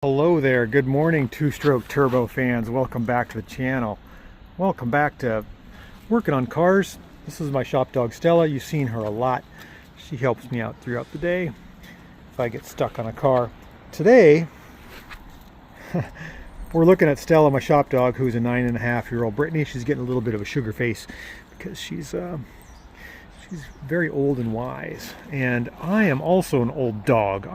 Hello there, good morning two-stroke turbo fans. Welcome back to the channel. Welcome back to working on cars. This is my shop dog Stella. You've seen her a lot. She helps me out throughout the day if I get stuck on a car. Today we're looking at Stella, my shop dog, who's a 9.5-year-old Brittany. She's getting a little bit of a sugar face because she's very old and wise, and I am also an old dog.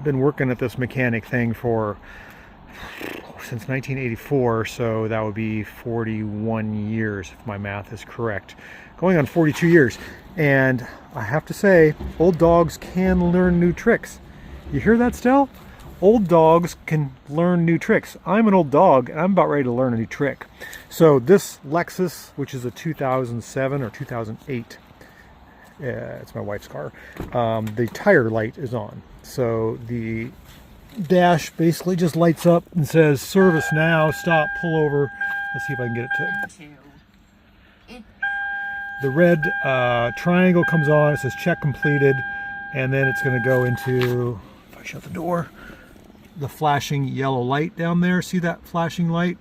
Been working at this mechanic thing since 1984, so that would be 41 years if my math is correct, going on 42 years. And I have to say, old dogs can learn new tricks. You hear that, Stell? Old dogs can learn new tricks. I'm an old dog and I'm about ready to learn a new trick. So this Lexus, which is a 2007 or 2008, it's my wife's car, the tire light is on. So the dash basically just lights up and says service now, stop, pull over. Let's see if I can get it to. The red triangle comes on, it says check completed, and then it's going to go into, if I shut the door, the flashing yellow light down there. See that flashing light?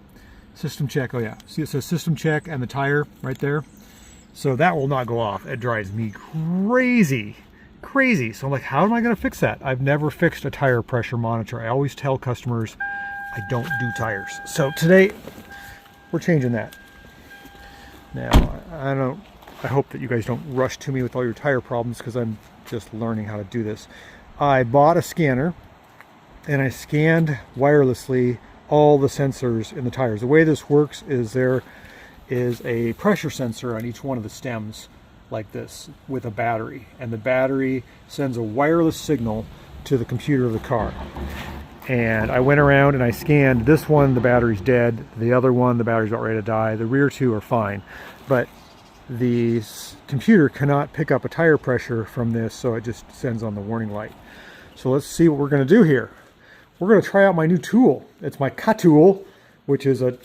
System check. Oh yeah, see it says system check and the tire right there. So that will not go off. It drives me crazy. So I'm like, how am I going to fix that? I've never fixed a tire pressure monitor. I always tell customers I don't do tires. So today we're changing that. Now I hope that you guys don't rush to me with all your tire problems, because I'm just learning how to do this. I bought a scanner and I scanned wirelessly all the sensors in the tires. The way this works is there is a pressure sensor on each one of the stems like this with a battery, and the battery sends a wireless signal to the computer of the car. And I went around and I scanned this one, the battery's dead. The other one, the battery's about ready to die. The rear two are fine, but the computer cannot pick up a tire pressure from this, so it just sends on the warning light. So let's see what we're going to do here. We're going to try out my new tool. It's my cut tool, which is a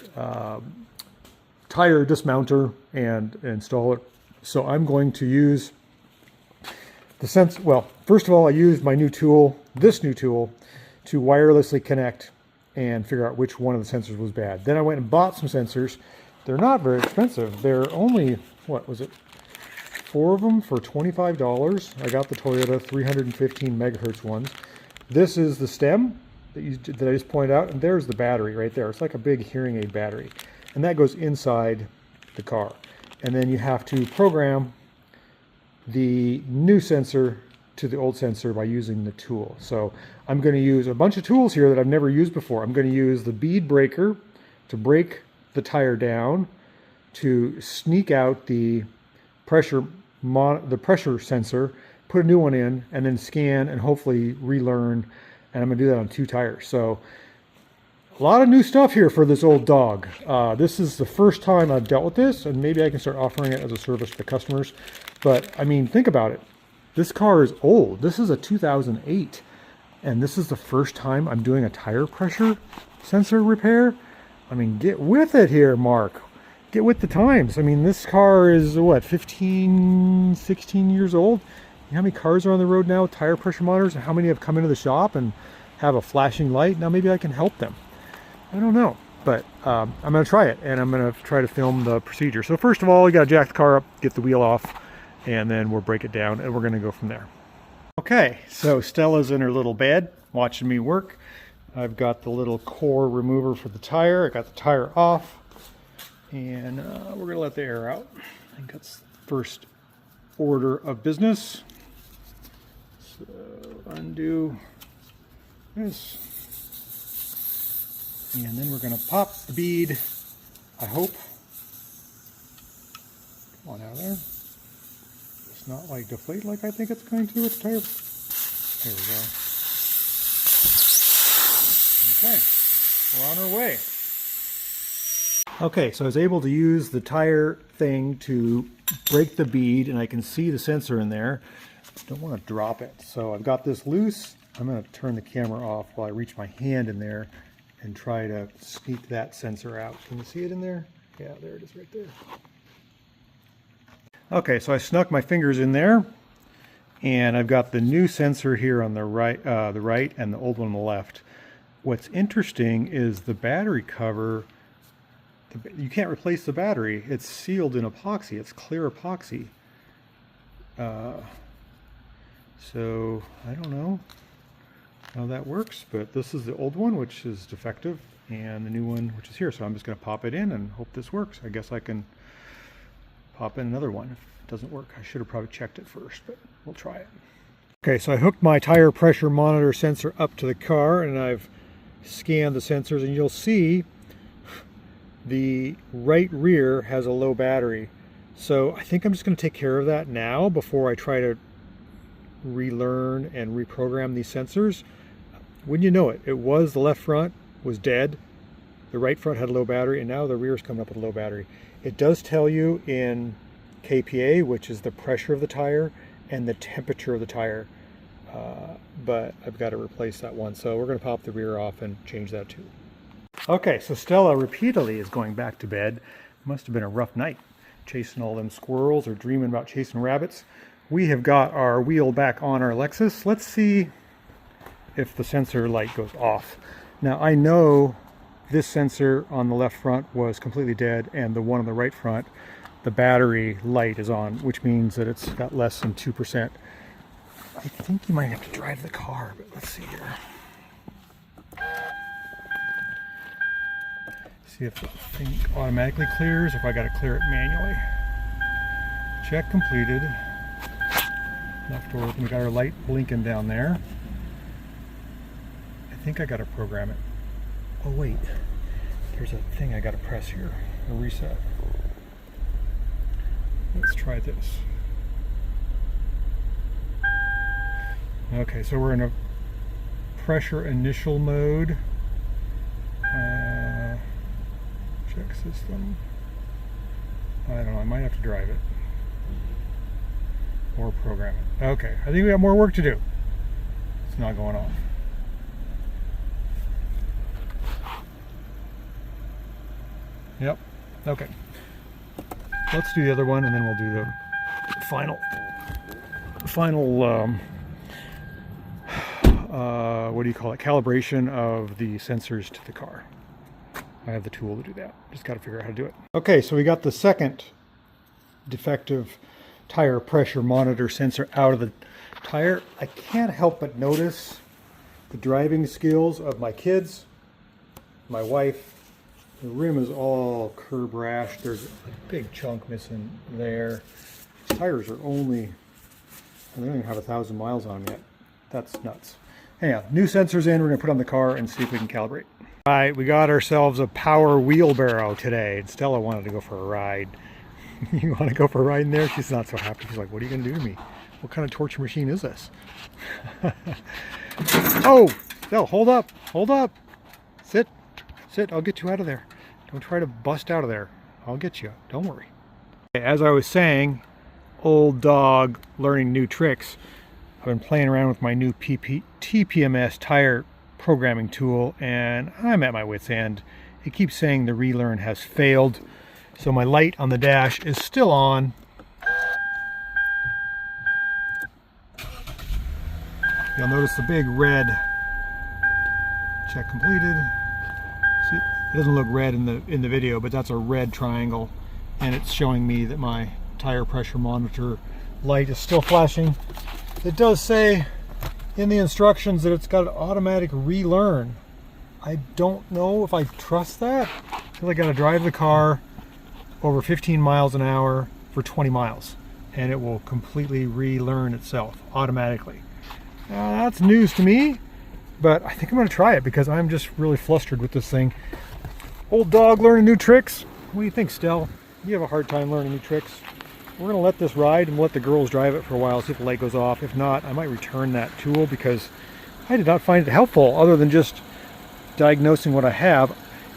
tire dismounter and installer. So I'm going to use the well, first of all, I used my new tool, this new tool, to wirelessly connect and figure out which one of the sensors was bad. Then I went and bought some sensors. They're not very expensive. They're only, what was it, 4 of them for $25. I got the Toyota 315 megahertz ones. This is the stem that I just pointed out, and there's the battery right there. It's like a big hearing aid battery, and that goes inside the car. And then you have to program the new sensor to the old sensor by using the tool. So I'm going to use a bunch of tools here that I've never used before. I'm going to use the bead breaker to break the tire down, to sneak out the pressure sensor, put a new one in, and then scan and hopefully relearn. And I'm going to do that on 2 tires. So a lot of new stuff here for this old dog. This is the first time I've dealt with this, and maybe I can start offering it as a service to customers. But I mean, think about it. This car is old. This is a 2008, and this is the first time I'm doing a tire pressure sensor repair. I mean, get with it here, Mark. Get with the times. I mean, this car is what, 15, 16 years old? You know how many cars are on the road now with tire pressure monitors, and how many have come into the shop and have a flashing light? Now maybe I can help them. I don't know, but I'm going to try it, and I'm going to try to film the procedure. So first of all, you got to jack the car up, get the wheel off, and then we'll break it down, and we're going to go from there. Okay, so Stella's in her little bed watching me work. I've got the little core remover for the tire. I got the tire off, and we're going to let the air out. I think that's the first order of business. So undo this. And then we're going to pop the bead, I hope. Come on out of there. It's not like deflate like I think it's going to with the tire. There we go. Okay, we're on our way. Okay, so I was able to use the tire thing to break the bead, and I can see the sensor in there. Don't want to drop it. So I've got this loose. I'm going to turn the camera off while I reach my hand in there and try to sneak that sensor out. Can you see it in there? Yeah, there it is right there. Okay, so I snuck my fingers in there, and I've got the new sensor here on the right and the old one on the left. what's interesting is the battery cover. You can't replace the battery. It's sealed in epoxy. It's clear epoxy. So I don't know how that works, but this is the old one, which is defective, and the new one, which is here. So I'm just going to pop it in and hope this works. I guess I can pop in another one if it doesn't work. I should have probably checked it first, but we'll try it. Okay, so I hooked my tire pressure monitor sensor up to the car, and I've scanned the sensors, and you'll see the right rear has a low battery. So I think I'm just going to take care of that now before I try to relearn and reprogram these sensors. Wouldn't you know it, the left front was dead, the right front had a low battery, and now the rear is coming up with a low battery. It does tell you in kPa, which is the pressure of the tire and the temperature of the tire, but I've got to replace that one. So we're going to pop the rear off and change that too. Okay, so Stella repeatedly is going back to bed. Must have been a rough night chasing all them squirrels or dreaming about chasing rabbits. We have got our wheel back on our Lexus. Let's see if the sensor light goes off. Now I know this sensor on the left front was completely dead, and the one on the right front, the battery light is on, which means that it's got less than 2%. I think you might have to drive the car, but let's see here. See if the thing automatically clears, if I got to clear it manually. Check completed. Left door open. We got our light blinking down there. I think I got to program it. Oh wait, there's a thing I got to press here. A reset. Let's try this. Okay, so we're in a pressure initial mode. Check system. I don't know, I might have to drive it. Or program it. Okay, I think we have more work to do. It's not going off. Yep, okay. Let's do the other one, and then we'll do the final what do you call it, calibration of the sensors to the car. I have the tool to do that. Just got to figure out how to do it. Okay, so we got the second defective tire pressure monitor sensor out of the tire. I can't help but notice the driving skills of my kids, my wife. The rim is all curb rash. There's a big chunk missing there. These tires are only, they don't even have 1,000 miles on them yet. That's nuts. Anyhow, new sensors in. We're going to put on the car and see if we can calibrate. All right, we got ourselves a power wheelbarrow today. And Stella wanted to go for a ride. You want to go for a ride in there? She's not so happy. She's like, what are you going to do to me? What kind of torture machine is this? Oh, Stella, hold up. Hold up. Sit. Sit. I'll get you out of there. Don't try to bust out of there. I'll get you. Don't worry. As I was saying, old dog learning new tricks. I've been playing around with my new TPMS tire programming tool, and I'm at my wit's end. It keeps saying the relearn has failed. So my light on the dash is still on. You'll notice the big red check completed. See, it doesn't look red in the video, but that's a red triangle, and it's showing me that my tire pressure monitor light is still flashing. It does say in the instructions that it's got an automatic relearn. I don't know if I trust that, because I got to drive the car over 15 miles an hour for 20 miles, and it will completely relearn itself automatically. That's news to me, but I think I'm going to try it because I'm just really flustered with this thing. Old dog learning new tricks. What do you think, Stell? You have a hard time learning new tricks. We're going to let this ride and let the girls drive it for a while, see if the light goes off. If not, I might return that tool because I did not find it helpful other than just diagnosing what I have.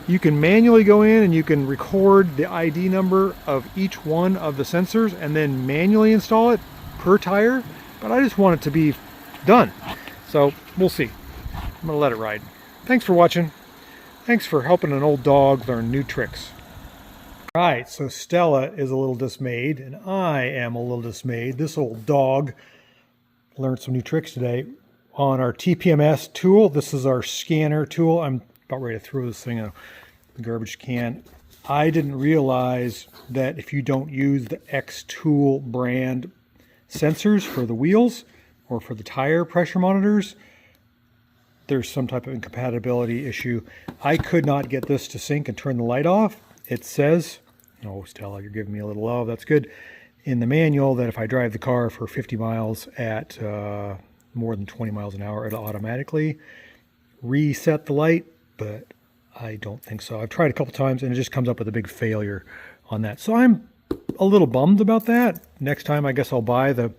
You can manually go in and you can record the ID number of each one of the sensors and then manually install it per tire, but I just want it to be done. So we'll see. I'm going to let it ride. Thanks for watching. Thanks for helping an old dog learn new tricks. All right, so Stella is a little dismayed, and I am a little dismayed. This old dog learned some new tricks today. on our TPMS tool. This is our scanner tool. I'm about ready to throw this thing in the garbage can. I didn't realize that if you don't use the X-Tool brand sensors for the wheels or for the tire pressure monitors, there's some type of incompatibility issue. I could not get this to sync and turn the light off. It says, oh Stella, you're giving me a little love, that's good, in the manual that if I drive the car for 50 miles at more than 20 miles an hour, it'll automatically reset the light, but I don't think so. I've tried a couple times and it just comes up with a big failure on that. So I'm a little bummed about that. Next time I guess I'll buy the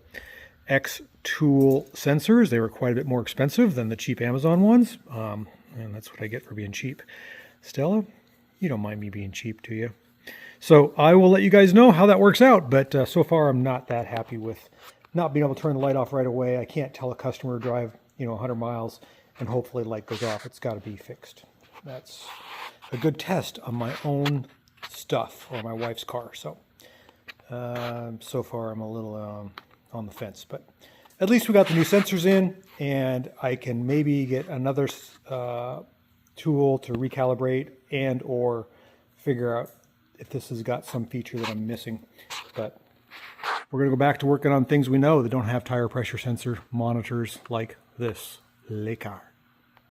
X-Tool sensors. They were quite a bit more expensive than the cheap Amazon ones. And that's what I get for being cheap. Stella, you don't mind me being cheap, do you? So I will let you guys know how that works out. But so far I'm not that happy with not being able to turn the light off right away. I can't tell a customer to drive, 100 miles and hopefully the light goes off. It's got to be fixed. That's a good test on my own stuff or my wife's car. So, so far I'm a little on the fence, but at least we got the new sensors in, and I can maybe get another tool to recalibrate and or figure out if this has got some feature that I'm missing. But we're going to go back to working on things we know that don't have tire pressure sensor monitors like this Le Car.